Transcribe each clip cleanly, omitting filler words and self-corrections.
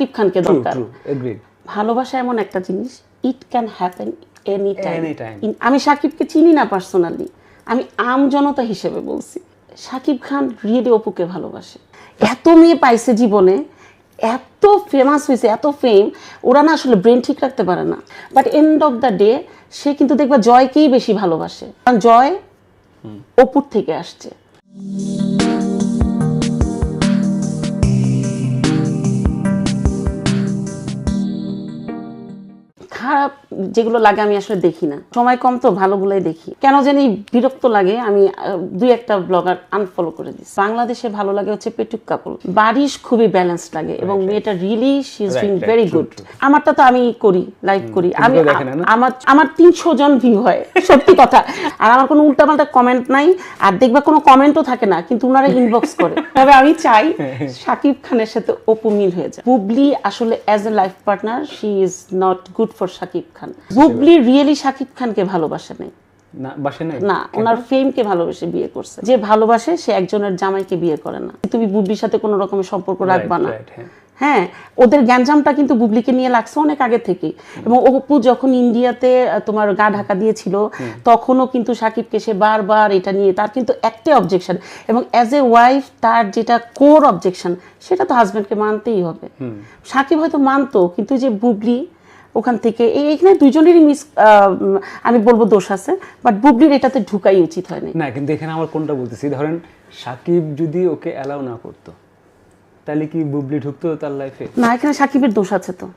শাকিব খানকে দরকার। ভালোবাসা এমন একটা জিনিস, it can happen any time. আমি শাকিবকে চিনি না পার্সোনালি, আমি আম জনতা হিসেবে বলছি, শাকিব খান রিয়েলি অপুকে ভালোবাসে। এত মেয়ে পাইছে জীবনে, এত ফেমাস হয়েছে, এত ফেম, ওরা না আসলে ব্রেন ঠিক রাখতে পারে না। But end of the day সে কিন্তু দেখবা জয়কেই বেশি ভালোবাসে, কারণ জয় অপুর থেকে আসছে। খারাপ যেগুলো লাগে আমি আসলে দেখি না, সময় কম তো ভালোগুলাই দেখি। কেন জানি বিরক্ত লাগে, আমি দুই একটা ব্লগার আনফলো করে দিই। বাংলাদেশে ভালো লাগে হচ্ছে পেটুক কাপল, বারিশ খুবই ব্যালেন্স লাগে এবং মেয়েটা really she is doing very good. আমারটা তো আমি করি, লাইভ করি, আমি আমার 300 জন ভিউ হয়, সত্যি কথা। আর আমার কোনো উল্টাপাল্টা কমেন্ট নাই, আর দেখবা কোনো কমেন্টও থাকে না, কিন্তু ওনারা ইনবক্স করে। তবে আমি চাই শাকিব খানের সাথে অপু মিল হয়ে যায়। বুবলি আসলে as a life partner she is not good for Shakib Khan. Bubly really Shakib খানকে ভালোবাসে নাই, না ওনার ফেমকে ভালোবেসে বিয়ে করছে। যে ভালোবাসে সে একজনের জামাইকে বিয়ে করে না। তুমি বুবলির সাথে কোনো রকমের সম্পর্ক রাখবা না। হ্যাঁ, ওদের গ্যাঞ্জামটা কিন্তু বুবলিকে নিয়ে লাগছে অনেক আগে থেকে। এবং অপু যখন ইন্ডিয়াতে তোমার গা ঢাকা দিয়েছিল, তখনও কিন্তু শাকিবকে সে বারবার এটা নিয়ে, তার কিন্তু একটাই অবজেকশন, এবং অ্যাজ এ ওয়াইফ তার যেটা কোর অবজেকশন, সেটা তো হাজব্যান্ডকে মানতেই হবে। শাকিব হয়তো মানতো, কিন্তু যে বুবলি ওখান থেকে এখানে দুইজনেরই আমি বলবো দোষ আছে, বাট বুবলির এটাতে ঢুকাই উচিত হয়নি। না, কিন্তু এখানে আমার কোনটা বলতেছি, ধরেন শাকিব যদি ওকে অ্যালাউ না করতো, তাহলে কি বুবলি ঢুকতো তার লাইফে? না, এখানে শাকিবের দোষ আছে তো,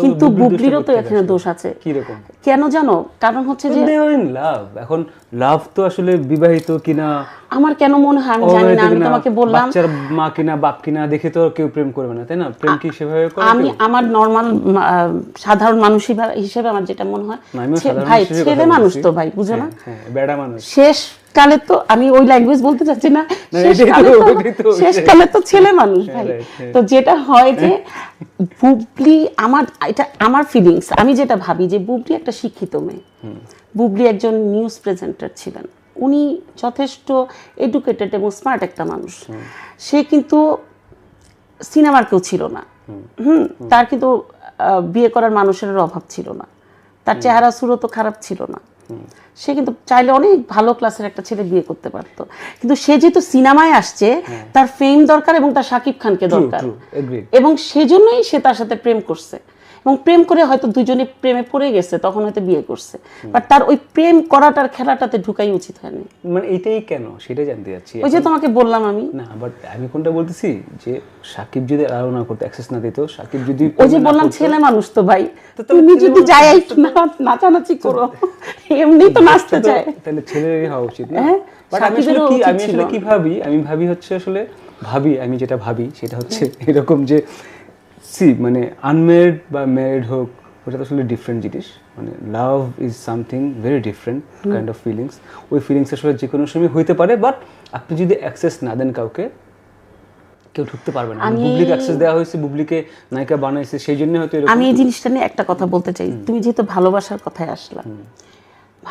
কিন্তু বুবলিরও তো এখানে দোষ আছে। কি রকম? কেন জানো? কারণ হচ্ছে যে লাভ, এখন লাভ তো আসলে বিবাহিত কিনা আমার কেন মনে হয় আমি জানি না। আমি তোমাকে বললাম বাচ্চার মা কিনা বাপ কিনা দেখে তো কেউ প্রেম করবে না, তাই না? প্রেম কি সেভাবে করে? আমি আমার নরমাল সাধারণ মানুষ হিসেবে আমার যেটা মনে হয়, ভাই ছেলে মানুষ তো, ভাই বুঝো না, বেড়া মানুষ। শেষ কালে তো আমি ওই ল্যাঙ্গুয়েজ বলতে চাচ্ছি না, শেষ কালে তো ছেলে মানুষ ভাই। তো যেটা হয় যে বুবলি, এটা আমার ফিলিংস, আমি যেটা ভাবি যে বুবলি একটা শিক্ষিত মেয়ে। বুবলি একজন নিউজ প্রেজেন্টার ছিলেন, উনি যথেষ্ট এডুকেটেড এবং স্মার্ট একটা মানুষ। সে কিন্তু সিনেমার কেউ ছিল না, তার কিন্তু বিয়ে করার মানুষের অভাব ছিল না, তার চেহারা সুরত খারাপ ছিল না। সে কিন্তু চাইলে অনেক ভালো ক্লাসের একটা ছেলে বিয়ে করতে পারতো, কিন্তু সে যেহেতু সিনেমায় আসছে, তার ফেম দরকার এবং তার শাকিব খানকে দরকার, এবং সেজন্যই সে তার সাথে প্রেম করছে। এবং প্রেম করে হয়তো দুজনে প্রেমে পড়ে গেছে, তখন হয়তো বিয়ে করছে, বাট তার ওই প্রেম করাটার খেলাটাতে ঢুকাই উচিত হয়নি। মানে এটাই কেন সেটা জানতে যাচ্ছি। ওই যে তোমাকে বললাম আমি, না বাট আমি কোনটা বলতেছি, যে শাকিব যদি অ্যালাউ না করতে, অ্যাক্সেস না দিত, শাকিব যদি, ওই যে বললাম ছেলে মানুষ তো ভাই, তুমি যদি যাই নাচানাচি করো, এমনি তো নাচতে চায়, তাহলে ছেলেরই হওয়া উচিত না। বাট আমি আসলে কি ভাবি, আমি হচ্ছে আসলে আমি যেটা ভাবি সেটা হচ্ছে এরকম যে মানে আনম্যারিড বা ম্যারিড হোক, ওটা তো আসলে ডিফারেন্ট জিনিস। মানে love is something very different kind of feelings. ওই ফিলিংস আসলে যে কোনো সময় হইতে পারে, বাট আপনি যদি অ্যাক্সেস না দেন কাউকে, কেউ ঢুকতে পারবে না। বুবলিকে অ্যাক্সেস দেওয়া হয়েছে, বুবলিকে নায়িকা বানাইছে, সেই জন্য হয়তো। আমি এই জিনিসটা নিয়ে একটা কথা বলতে চাই। তুমি যেহেতু ভালোবাসার কথায় আসলাম,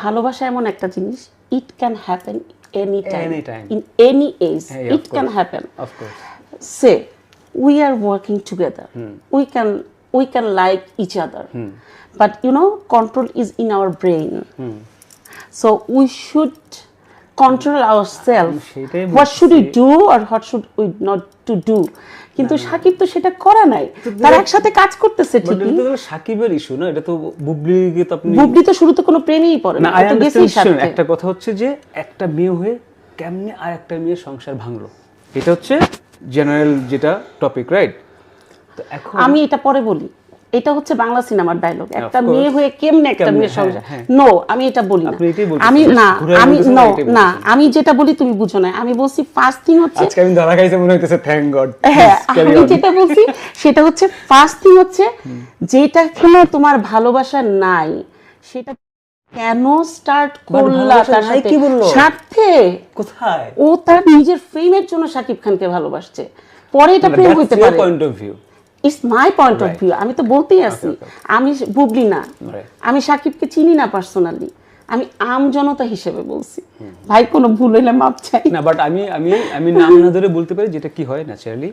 ভালোবাসা এমন একটা জিনিস, it can happen any time, in any age, it can happen. সে we are working together, we can like each other, but control is in our brain, so we should control ourselves, what should we do or what should we not to do. কিন্তু শাকিব তো সেটা করে নাই, তার একসাথে কাজ করতেছে ঠিকই। এটা তো শাকিবের ইস্যু না, এটা তো বুবলিকে তো আপনি, বুবলি তো শুরুতে কোনো প্রেমেই পড়ে না, তো গেছেই সাথে। একটা কথা হচ্ছে যে একটা মেয়ে হয়ে কেমনে আর একটা মেয়ের সংসার ভাঙলো, এটা হচ্ছে জেনারেল যেটা টপিক, রাইট? তো এখন আমি এটা পরে বলি, এটা হচ্ছে বাংলা সিনেমার ডায়লগ, একটা মেয়ে হয়ে কেমনে একটা মেয়ের সংসার। নো, আমি এটা বলি না, আমি যেটা বলি তুমি বুঝো না। আমি বলছি ফার্স্ট থিং হচ্ছে, আজকে আমি ধরা খাইছে মনে হইতেছে, থ্যাঙ্ক গড। হ্যাঁ, আমি যেটা বলছি সেটা হচ্ছে ফার্স্ট থিং হচ্ছে, যেটা খেলে তোমার ভালোবাসা নাই, সেটা কেন স্টার্ট করলা তার সাথে? কি বললো? সাথে কোথায়? ও তার নিজের ফেমের জন্য শাকিব খানকে ভালোবাসছে, পরে এটা প্রেম হইতে পারে। Point of view, it's my point of view. আমি তো বলতেই আছি, আমি বুবলি না, আমি শাকিবকে চিনি না পার্সোনালি, আমি আম জনতা হিসেবে বলছি। ভাই কোনো ভুল হইলে মাপ চাই না, বাট আমি নাম না ধরে বলতে পারি যেটা কি হয় ন্যাচারালি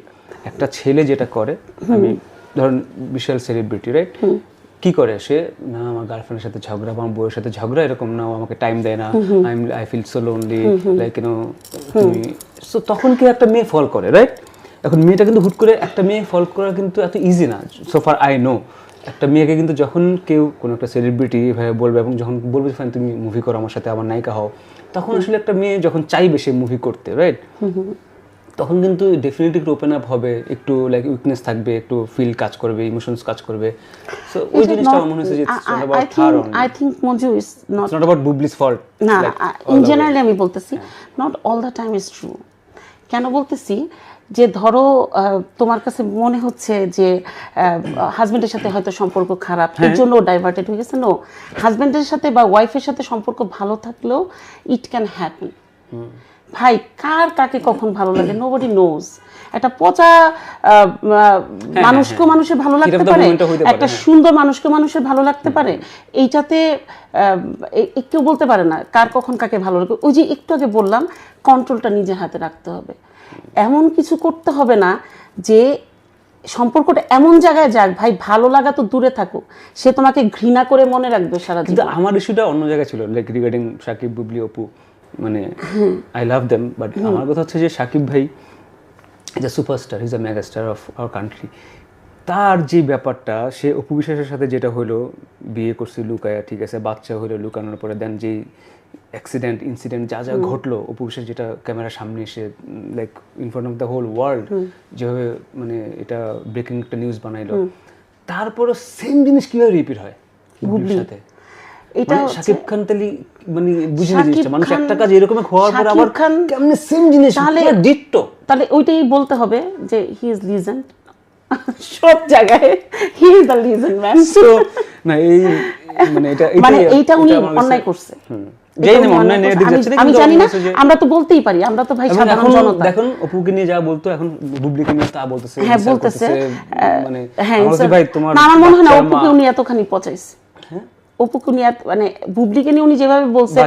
একটা ছেলে যেটা করে, আমি ধরুন বিশাল সেলিব্রিটি, রাইট? কি করে সে, না আমার গার্লফ্রেন্ডের সাথে ঝগড়া, আমার বউয়ের সাথে ঝগড়া, এরকম না, ও আমাকে টাইম দেয় না, I feel so lonely, like তুমি, সো তখন কি একটা মেয়ে ফল করে, রাইট? এখন মেয়েটা কিন্তু হুট করে একটা মেয়ে ফল করা কিন্তু এত ইজি না, সো ফার আই নো। একটা মেয়েকে কিন্তু যখন কেউ কোনো একটা সেলিব্রিটি ভাবে বলবে এবং যখন বলবে ফাইন তুমি মুভি করো আমার সাথে, আমার নায়িকা হও, তখন আসলে একটা মেয়ে যখন চাইবে সে মুভি করতে, রাইট, তখন কিন্তু ডেফিনেটলি একটু ওপেন আপ হবে, একটু লাইক উইকনেস থাকবে, একটু ফিল কাজ করবে, ইমোশনস কাজ করবে। সো ওই জিনিসটা আমার মনে হচ্ছে যে it's not about her only, I think Manju is not, it's not about Bubli's fault. না, ইন জেনারেলি আমি বলতেছি not all the time is true. কেন বলতেছি, যে ধরো তোমার কাছে মনে হচ্ছে যে হাজবেন্ডের সাথে হয়তো সম্পর্ক খারাপ, এর জন্য ডাইভার্টেড হয়ে গেছে। নো, হাজবেন্ডের সাথে বা ওয়াইফের সাথে সম্পর্ক ভালো থাকলেও ইট ক্যান হ্যাপেন। ভাই, কার কাকে কখন ভালো লাগে নোবডি নোজ। একটা পচা মানুষকে মানুষের ভালো লাগতে পারে, একটা সুন্দর মানুষকে মানুষের ভালো লাগতে পারে, এইটাতে কেউ বলতে পারে না কার কখন কাকে ভালো লাগে। ওই যে একটু আগে বললাম, কন্ট্রোলটা নিজের হাতে রাখতে হবে। এমন কিছু করতে হবে না যে সম্পর্কটা এমন জায়গায় যাক, ভাই ভালো লাগা তো দূরে থাকুক, সে তোমাকে ঘৃণা করে মনে রাখবে সারা জীবন। কিন্তু আমার ইস্যুটা অন্য জায়গায় ছিল, লাইক রিগার্ডিং সাকিব, বুবলি, অপু, মানে আই লাভ দেম, বাট আমার কথা হচ্ছে যে সাকিব ভাই is a superstar, is a megastar of our country. তার যে ব্যাপারটা, সে অপু বিশ্বাসের সাথে যেটা হলো, বিয়ে করছি লুকায়া, ঠিক আছে, বাচ্চা হলো লুকানোর পরে, দেন যেই অ্যাক্সিডেন্ট ইনসিডেন্ট যা যা ঘটলো, অপু বিশ্বাস যেটা ক্যামেরার সামনে এসে like in front of the whole world যেভাবে মানে এটা ব্রেকিং একটা নিউজ বানাইলো, তারপরও সেম জিনিস কিভাবে রিপিট হয় বুবলির সাথে? এটা শাকিব খান তালি মানে বুঝি না জিনিসটা, মানুষ একটা কাজ এরকম হওয়ার পর আবার কেমনে সেম জিনিস পুরো ডিটটো। তাহলে ওইটাই বলতে হবে যে হি ইজ লিজেন্ড, সব জায়গায় he is the legend man. So না, এই মানে এইটা উনি অন্যায় করছে। আমি জানি না, আমরা তো বলতেই পারি, আমরা তো ভাই সাধারণ জনতা। দেখুন অপুকে নিয়ে যা বলতো, এখন বুবলিকে নিয়ে তা বলতেছে, হ্যাঁ বলতেছে, মানে ভাই তোমার, আমার মনে হয় না অপুকে উনি এতখানি পচাইছে। অপুকে নিয়ে মানে বুবলিকে নিয়ে উনি যেভাবে বলছে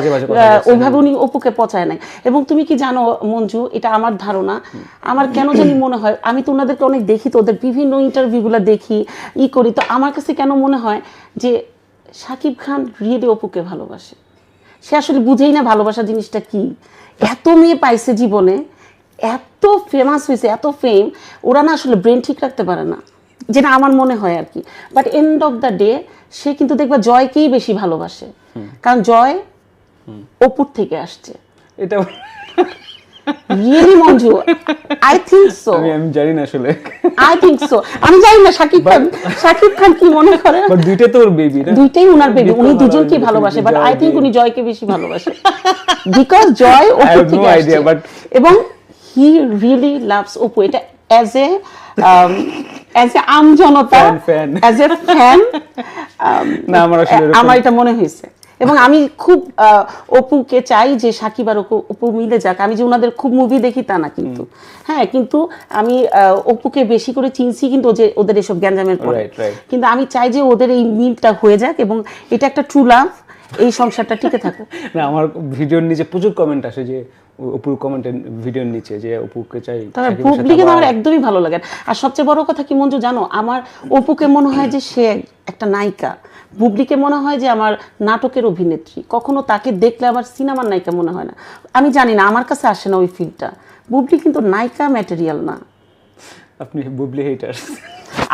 ওইভাবে উনি অপুকে পচায় নাই। এবং তুমি কি জানো মঞ্জু, এটা আমার ধারণা, আমার কেন জানি মনে হয়, আমি তো ওনাদেরকে অনেক দেখি, তো ওদের বিভিন্ন ইন্টারভিউগুলো দেখি, করি, তো আমার কাছে কেন মনে হয় যে শাকিব খান রিয়েলি অপুকে ভালোবাসে। সে আসলে বুঝেই না ভালোবাসা জিনিসটা কি। এত মেয়ে পাইছে জীবনে, এত ফেমাস হয়েছে, এত ফেম, ওরা না আসলে ব্রেন ঠিক রাখতে পারে না, যেটা আমার মনে হয় আর কি। But end of the day সে কিন্তু দেখবা জয়কেই বেশি ভালোবাসে, কারণ জয় অপুর থেকে আসছে। এটা really Manju, I think so. আমি জানি না আসলে, আই থিংক সো, আমি জানি না শাকিব খান কি মনে করে, বাট দুইটাই তো ওর বেবি না, দুইটাই ওনার বেবি, উনি দুজনকে ভালোবাসে, বাট আই থিংক উনি জয়কে বেশি ভালোবাসে, বিকজ জয় অপু থেকে আসছে, এবং হি রিয়েলি লাভস অপু। এটা as a Amjanata, as a fan, আমার এটা মনে হয়েছে। এবং আমি খুব অপুকে চাই যে সাকিব আর অপু মিলে যাক। আমি যে ওনাদের খুব মুভি দেখি তা না, কিন্তু হ্যাঁ, কিন্তু আমি অপুকে বেশি করে চিনছি কিন্তু ওদের এসব গ্যাঞ্জামের পরে, কিন্তু আমি চাই যে ওদের এই মিলটা হয়ে যাক এবং এটা একটা ট্রু লাভ, এই সংসারটা টিকে থাকুক। না, আমার ভিডিওর নিচে প্রচুর কমেন্ট আসে যে অপুর কমেন্টের ভিডিওর নিচে যে অপুকে চাই, তবে বুবলিকে আমার একদমই ভালো লাগে। আর সবচেয়ে বড় কথা কি মঞ্জু জানো, আমার অপুকে মনে হয় যে সে একটা নায়িকা, বুবলিকে মনে হয় যে আমার নাটকের অভিনেত্রী। কখনো তাকে দেখলে আবার সিনেমার নায়িকা মনে হয় না। আমি জানি না, আমার কাছে আসে না ওই ফিলটা। বুবলি কিন্তু নায়িকা ম্যাটেরিয়াল না। আপনি বুবলি হেটার্স?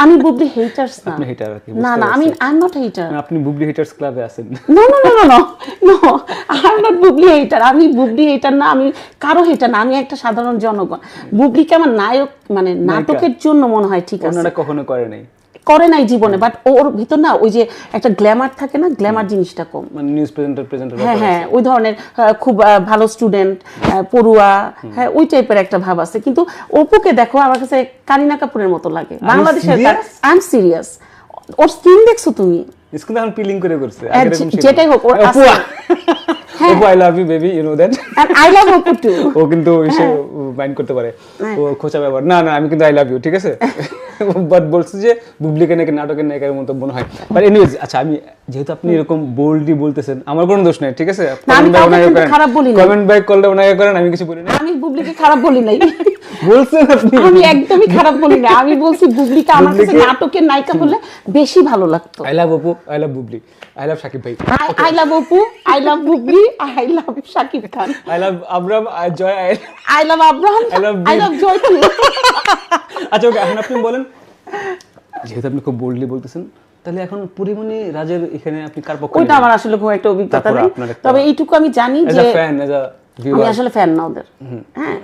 আমি বুবলি হেটার্স না। আপনি হেটার? না না, আমি আই এম নট হেটার। আপনি বুবলি হেটার্স ক্লাবে আছেন? No no no no no no, I am not Bubly hater. আমি বুবলি হেটার না, আমি কারো হেটার না, আমি একটা সাধারণ জনগণ। বুবলিকে আমার নায়ক মানে নাটকের জন্য মনে হয়, ঠিক আছে, ওনারা কখনো করে নাই জীবনে, বাট ওর ভিতর না ওই যে একটা গ্ল্যামার থাকে না, গ্ল্যামার জিনিসটা কম, মানে নিউজ প্রেজেন্টার হ্যাঁ হ্যাঁ, ওই ধরনের খুব ভালো স্টুডেন্ট, পড়ুয়া, হ্যাঁ ওই টাইপের একটা ভাব আছে। কিন্তু অপুকে দেখো আমার কাছে কারিনা কাপুরের মতো লাগে বাংলাদেশের। আই এম সিরিয়াস, ওর স্কিন দেখছো তুমি? স্কিন এখন পিলিং করে করছে, যেটাই হোক, ওর Apu I love you baby, you know that, and I love Apu too. ও কিন্তু এসে মাইন্ড করতে পারে, ও খোঁচা ব্যাপার না, না আমি কিন্তু আই লাভ ইউ, ঠিক আছে, বাট বলছে যে বুবলিকে নাকি নাটকের নায়িকার মতো মনে হয়। বাট এনিওয়েজ, আচ্ছা, আমি যেহেতু আপনি এরকম বোল্ডলি বলতেছেন, আমার কোনো দোষ নাই, ঠিক আছে, খারাপ বলি না, কমেন্ট ব্যাক করলে ওনাকে করেন, আমি কিছু বলি না, আমি বুবলিকে খারাপ বলি নাই। বলছেন আপনি? আমি একদমই খারাপ বলি না, আমি বলছি বুবলিকে আমার কাছে নাটকের নায়িকা হলে বেশি ভালো লাগতো। I love Apu, I love Bubli, I love Shakib ভাই, I love Apu, I love Bubli, I love Shakib Khan, I love Abram, I Joy, I love Abraham, I love Joy. আচ্ছা ওকে, এখন আপনি বলেন, যেহেতু আপনি খুব বোল্ডলি বলতেছেন, তাহলে এখন পরিমণি রাজের এখানে আপনি কার পক্ষে? ওইটা আমার আসলে খুব একটা অভিজ্ঞতা নেই, তবে এইটুকু আমি জানি যে আমি আসলে ফ্যান না ওদের। হ্যাঁ,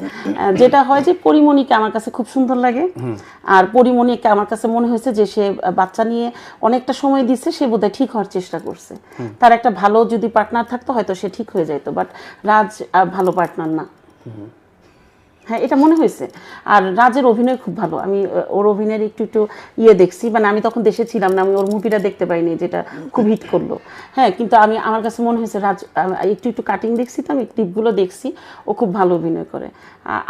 যেটা হয় যে পরিমণিকে আমার কাছে খুব সুন্দর লাগে, আর পরিমণিকে আমার কাছে মনে হয়েছে যে সে বাচ্চা নিয়ে অনেকটা সময় দিচ্ছে, সে বোধহয় ঠিক হওয়ার চেষ্টা করছে। তার একটা ভালো যদি পার্টনার থাকতো হয়তো সে ঠিক হয়ে যেত, বাট রাজ ভালো পার্টনার না। হ্যাঁ, এটা মনে হয়েছে। আর রাজের অভিনয় খুব ভালো, আমি ওর অভিনয়ের একটু একটু দেখছি, মানে আমি তখন দেশে ছিলাম না, আমি ওর মুভিটা দেখতে পাইনি যেটা খুব হিট করলো। হ্যাঁ, কিন্তু আমার কাছে মনে হয়েছে রাজ, একটু একটু কাটিং দেখছি তো, আমি ক্লিপগুলো দেখছি, ও খুব ভালো অভিনয় করে।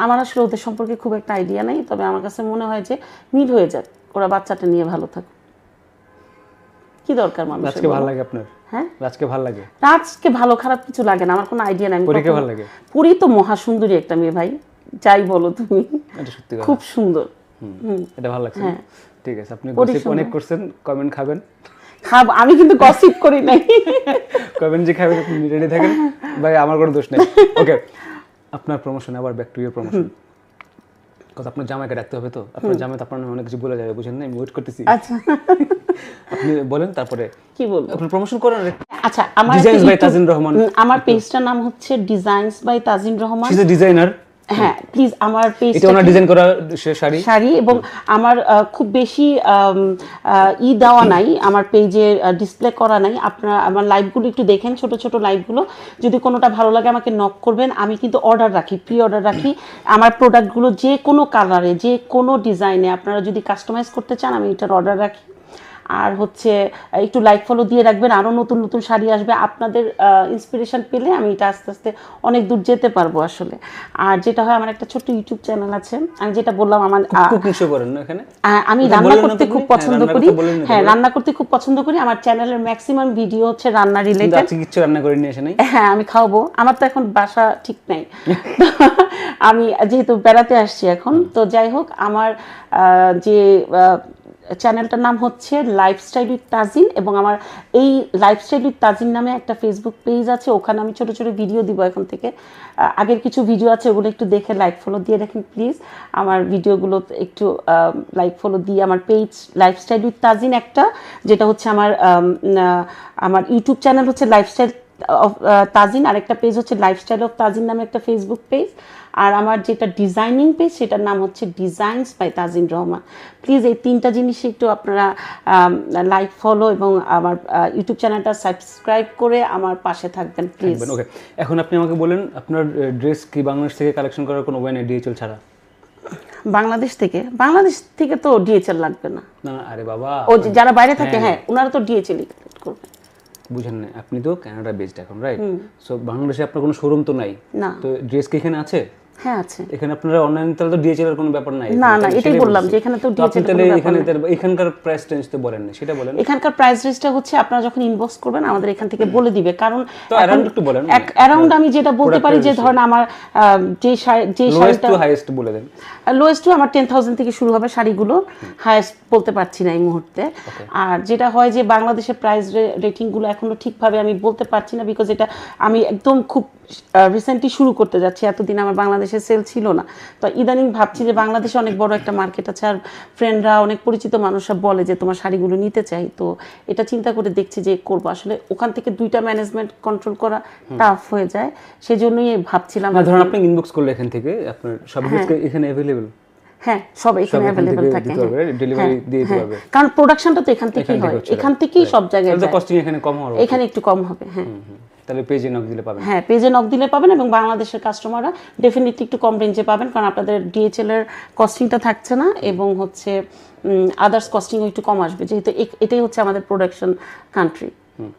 আমার আসলে ওদের সম্পর্কে খুব একটা আইডিয়া নেই, তবে আমার কাছে মনে হয় যে মিল হয়ে যাক, ওরা বাচ্চাটা নিয়ে ভালো থাকুক। কি দরকার মানুষের? রাজকে ভালো লাগে আপনার? হ্যাঁ, রাজকে ভালো লাগে। রাজকে ভালো খারাপ কিছু লাগে না, আমার কোনো আইডিয়া নাই। পরীকে ভালো লাগে? পুরি তো মহা সুন্দরী একটা মেয়ে ভাই, যাই বলো তুমি, এটা সত্যি কথা, খুব সুন্দর। এটা ভালো লাগছে। হ্যাঁ, ঠিক আছে, আপনি গসিপ অনেক করছেন, কমেন্ট খাবেন। আমি কিন্তু গসিপ করি নাই। কমেন্ট যে খাবেন আপনি রেডি থাকেন ভাই, আমার কোনো দোষ নেই। ওকে, আপনার প্রমোশন, আবার ব্যাক টু ইউর প্রমোশন। কথা আপনার জামাইকে ডাকতে হবে, তো আপনার জামাই তো আপনার অনেক কিছু বলে যাবে, বুঝেন না, আমি ওয়েট করতেছি। আচ্ছা, আপনি বলেন তারপরে কি বলবো, আপনি প্রমোশন করেন। আচ্ছা, আমার ডিজাইনস বাই তাজিন রহমান, আমার পেজটার নাম হচ্ছে designs by Tajin Rahman. She is a designer. হ্যাঁ, প্লিজ আমার পেজ, এটা ওনার ডিজাইন করা শাড়ি, এবং আমার খুব বেশি দেওয়া নাই আমার পেজে, ডিসপ্লে করা নাই। আপনারা আমার লাইভগুলো একটু দেখেন, ছোট ছোট লাইভগুলো, যদি কোনোটা ভালো লাগে আমাকে নক করবেন। আমি কিন্তু অর্ডার রাখি, প্রি অর্ডার রাখি আমার প্রোডাক্টগুলো, যে কোনো কালারে, যে কোনো ডিজাইনে আপনারা যদি কাস্টমাইজ করতে চান, আমি এটার অর্ডার রাখি। আর হচ্ছে একটু লাইক ফলো দিয়ে রাখবেন, আরও নতুন নতুন শাড়ি আসবে। আপনাদের ইন্সপিরেশন পেলে আমি এটা আস্তে আস্তে অনেক দূর যেতে পারবো আসলে। আর যেটা হয়, আমার একটা ছোট্ট ইউটিউব চ্যানেল আছে, আমি যেটা বললাম, আমার আমি রান্না করতে খুব পছন্দ করি। হ্যাঁ, রান্না করতে খুব পছন্দ করি। আমার চ্যানেলের ম্যাক্সিমাম ভিডিও হচ্ছে রান্না রিলেটেড। কিছু রান্না করে নিয়ে আসে নাই? হ্যাঁ, আমি খাওয়াবো, আমার তো এখন বাসা ঠিক নাই। আমি যেহেতু বেড়াতে আসছি এখন, তো যাই হোক, আমার যে চ্যানেলটার নাম হচ্ছে লাইফস্টাইল উইথ তাজিন, এবং আমার এই লাইফস্টাইল উইথ তাজিন নামে একটা ফেসবুক পেজ আছে, ওখানে আমি ছোট ছোট ভিডিও দিব এখন থেকে। আগের কিছু ভিডিও আছে, ওগুলো একটু দেখে লাইক ফলো দিয়ে রাখেন প্লিজ। আমার ভিডিওগুলো একটু লাইক ফলো দিয়ে, আমার পেজ লাইফস্টাইল উইথ তাজিন একটা, যেটা হচ্ছে আমার ইউটিউব চ্যানেল হচ্ছে লাইফস্টাইল অফ তাজিন, আরেকটা পেজ হচ্ছে লাইফস্টাইল অফ তাজিন নামে একটা ফেসবুক পেজ, আর আমার যেটা ডিজাইনিং পেজ সেটার নাম হচ্ছে designs by Tajin Rahman. Please এই তিনটা জিনিস একটু আপনারা লাইক ফলো এবং আমার ইউটিউব চ্যানেলটা সাবস্ক্রাইব করে আমার পাশে থাকবেন প্লিজ। ওকে, এখন আপনি আমাকে বলেন, আপনার ড্রেস কি বাংলাদেশ থেকে কালেকশন করার কোনো ওয়ে নেই ডিএচএল ছাড়া? বাংলাদেশ থেকে তো ডিএচএল লাগবে না। না, আরে বাবা, ও যারা বাইরে থাকে, হ্যাঁ, ওনারা তো ডিএচএল কালেক্ট করবে। বুঝেন না, আপনি তো কানাডা বেসড এখন, রাইট? সো বাংলাদেশে আপনার কোনো শোরুম তো নাই, না। তো ড্রেস কি এখানে আছে? হ্যাঁ, আছে। এখানে আপনারা অনলাইন, তাহলে তো ডিএচএল এর কোনো ব্যাপার নাই। না, এটাই বললাম যে এখানে তো ডিএচএল এর কোনো ব্যাপার নেই। এখানকার প্রাইস রেঞ্জ তো বলেন না, সেটা বলেন। এখানকার প্রাইস রেঞ্জটা হচ্ছে আপনারা যখন ইনবক্স করবেন আমাদের এখান থেকে বলে দিবে, কারণ তো অ্যারাউন্ড একটু বলেন। অ্যারাউন্ড আমি যেটা বলতে পারি, যে ধরেন আমার যে শাড়িটা হাইয়েস্ট বলে দেন। লোয়েস্ট আমার 10,000 থেকে শুরু হবে শাড়িগুলো, হাইয়েস্ট বলতে পারছি না এই মুহূর্তে। আর যেটা হয় যে বাংলাদেশের প্রাইস রেটিংগুলো এখনো ঠিকভাবে আমি বলতে পারছি না, বিকজ এটা আমি একদম খুব রিসেন্টলি শুরু করতে যাচ্ছি, এতদিন আমার বাংলাদেশে সেল ছিল না। তো ইদানিং ভাবছি যে বাংলাদেশে অনেক বড় একটা মার্কেট আছে, আর ফ্রেন্ডরা, অনেক পরিচিত মানুষরা বলে যে তোমার শাড়িগুলো নিতে চাই, তো এটা চিন্তা করে দেখছি যে করবো। আসলে ওখান থেকে দুইটা ম্যানেজমেন্ট কন্ট্রোল করা টাফ হয়ে যায়, সেজন্যই ভাবছিলাম। ধরুন আপনি ইনবক্স করলে এখান থেকে আপনার সব কিছু এখানে अवेलेबल। হ্যাঁ, সব এখানে अवेलेबल থাকে, ডেলিভারি দিয়ে দিতে হবে, কারণ প্রোডাকশনটা তো এখান থেকেই হয়, এখান থেকেই সব জায়গায় যায়। কস্টিং এখানে কম হবে, এখানে একটু কম হবে। হ্যাঁ, তাহলে পেজে নক দিলে পাবেন। হ্যাঁ, পেজে নক দিলে পাবেন, এবং বাংলাদেশের কাস্টমাররা ডেফিনেটলি একটু কম রেঞ্জে পাবেন, কারণ আপনাদের ডিএচএল এর কস্টিংটা থাকছে না, এবং হচ্ছে আদার্স কস্টিং একটু কম আসবে, যেহেতু এটাই হচ্ছে আমাদের প্রোডাকশন কান্ট্রি,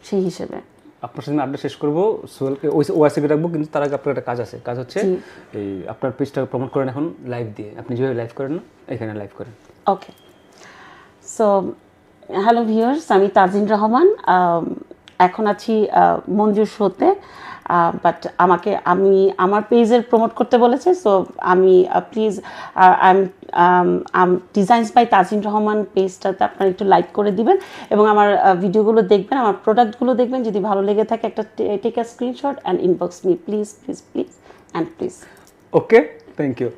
সেই হিসেবে। আপনার সাথে আড্ডা শেষ করবো, সোহেলকে ওয়াইসিকে রাখবো, কিন্তু তার আগে আপনার একটা কাজ আছে। কাজ হচ্ছে এই আপনার পেজটা প্রমোট করেন এখন লাইভ দিয়ে। আপনি যেভাবে লাইভ করেন না, এখানে লাইভ করেন। ওকে, সো হ্যালো ভিউয়ার্স, আমি তাজিন রহমান, এখন আছি মঞ্জুর শোতে। বাট আমি আমার পেজের প্রমোট করতে বলেছে, সো আমি please designs by Tajin Rahman পেজটাতে আপনারা একটু লাইক করে দিবেন এবং আমার ভিডিওগুলো দেখবেন, আমার প্রোডাক্টগুলো দেখবেন। যদি ভালো লেগে থাকে একটা take a screenshot and inbox me please please please and please. Okay, thank you.